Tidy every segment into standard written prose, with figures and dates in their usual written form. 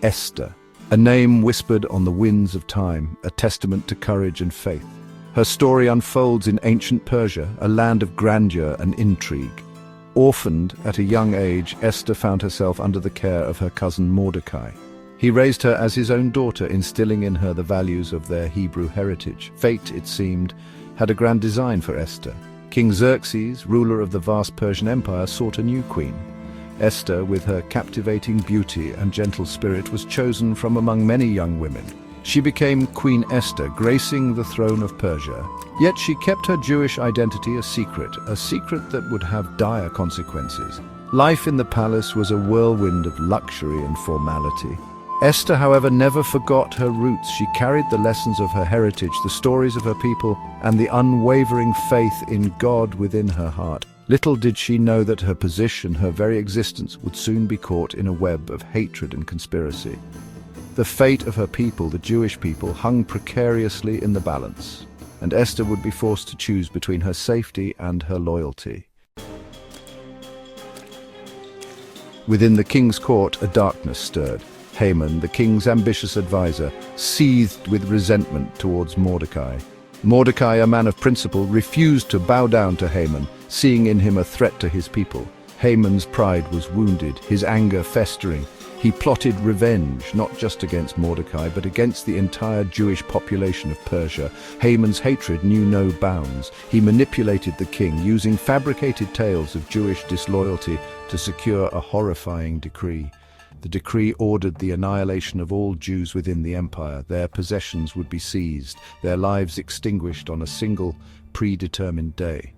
Esther, a name whispered on the winds of time, a testament to courage and faith. Her story unfolds in ancient Persia, a land of grandeur and intrigue. Orphaned at a young age, Esther found herself under the care of her cousin Mordecai. He raised her as his own daughter, instilling in her the values of their Hebrew heritage. Fate, it seemed, had a grand design for Esther. King Xerxes, ruler of the vast Persian Empire, sought a new queen. Esther, with her captivating beauty and gentle spirit, was chosen from among many young women. She became Queen Esther, gracing the throne of Persia. Yet she kept her Jewish identity a secret that would have dire consequences. Life in the palace was a whirlwind of luxury and formality. Esther, however, never forgot her roots. She carried the lessons of her heritage, the stories of her people, and the unwavering faith in God within her heart. Little did she know that her position, her very existence, would soon be caught in a web of hatred and conspiracy. The fate of her people, the Jewish people, hung precariously in the balance, and Esther would be forced to choose between her safety and her loyalty. Within the king's court, a darkness stirred. Haman, the king's ambitious advisor, seethed with resentment towards Mordecai. Mordecai, a man of principle, refused to bow down to Haman, seeing in him a threat to his people. Haman's pride was wounded, his anger festering. He plotted revenge, not just against Mordecai, but against the entire Jewish population of Persia. Haman's hatred knew no bounds. He manipulated the king, using fabricated tales of Jewish disloyalty to secure a horrifying decree. The decree ordered the annihilation of all Jews within the empire. Their possessions would be seized, their lives extinguished on a single, predetermined day.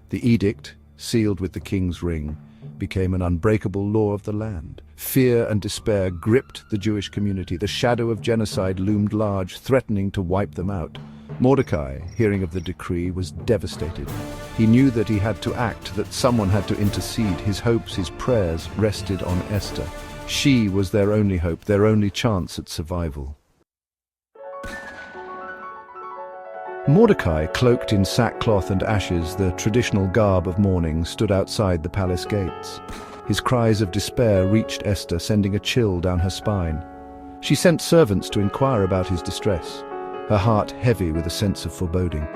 The edict, sealed with the king's ring, became an unbreakable law of the land. Fear and despair gripped the Jewish community. The shadow of genocide loomed large, threatening to wipe them out. Mordecai, hearing of the decree, was devastated. He knew that he had to act, that someone had to intercede. His hopes, his prayers rested on Esther. She was their only hope, their only chance at survival. Mordecai, cloaked in sackcloth and ashes, the traditional garb of mourning, stood outside the palace gates. His cries of despair reached Esther, sending a chill down her spine. She sent servants to inquire about his distress, her heart heavy with a sense of foreboding.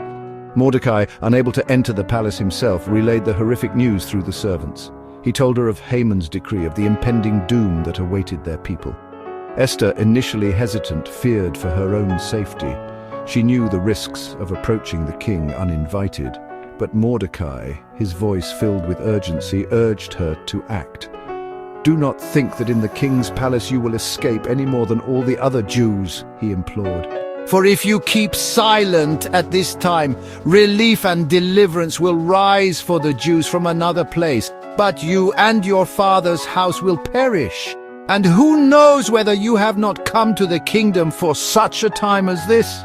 Mordecai, unable to enter the palace himself, relayed the horrific news through the servants. He told her of Haman's decree, of the impending doom that awaited their people. Esther, initially hesitant, feared for her own safety. She knew the risks of approaching the king uninvited, but Mordecai, his voice filled with urgency, urged her to act. "Do not think that in the king's palace you will escape any more than all the other Jews," he implored. "For if you keep silent at this time, relief and deliverance will rise for the Jews from another place, but you and your father's house will perish. And who knows whether you have not come to the kingdom for such a time as this?"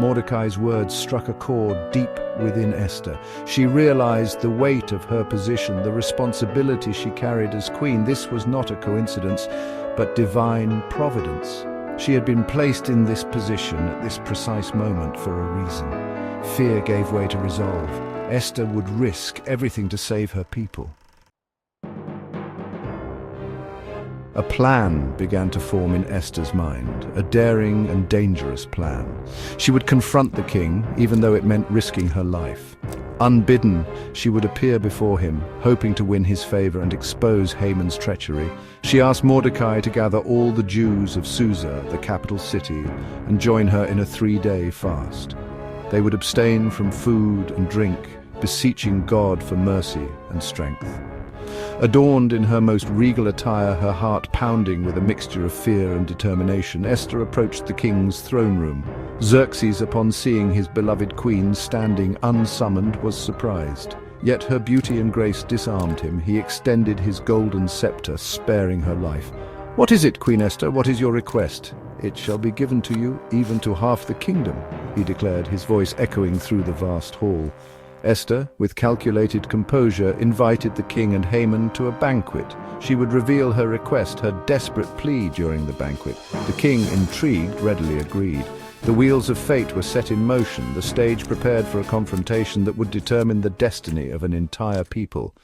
Mordecai's words struck a chord deep within Esther. She realized the weight of her position, the responsibility she carried as queen. This was not a coincidence, but divine providence. She had been placed in this position at this precise moment for a reason. Fear gave way to resolve. Esther would risk everything to save her people. A plan began to form in Esther's mind, a daring and dangerous plan. She would confront the king, even though it meant risking her life. Unbidden, she would appear before him, hoping to win his favor and expose Haman's treachery. She asked Mordecai to gather all the Jews of Susa, the capital city, and join her in a 3-day fast. They would abstain from food and drink, beseeching God for mercy and strength. Adorned in her most regal attire, her heart pounding with a mixture of fear and determination, Esther approached the king's throne room. Xerxes, upon seeing his beloved queen standing unsummoned, was surprised. Yet her beauty and grace disarmed him. He extended his golden scepter, sparing her life. "What is it, Queen Esther? What is your request?" "It shall be given to you, even to half the kingdom," he declared, his voice echoing through the vast hall. Esther, with calculated composure, invited the king and Haman to a banquet. She would reveal her request, her desperate plea during the banquet. The king, intrigued, readily agreed. The wheels of fate were set in motion, the stage prepared for a confrontation that would determine the destiny of an entire people.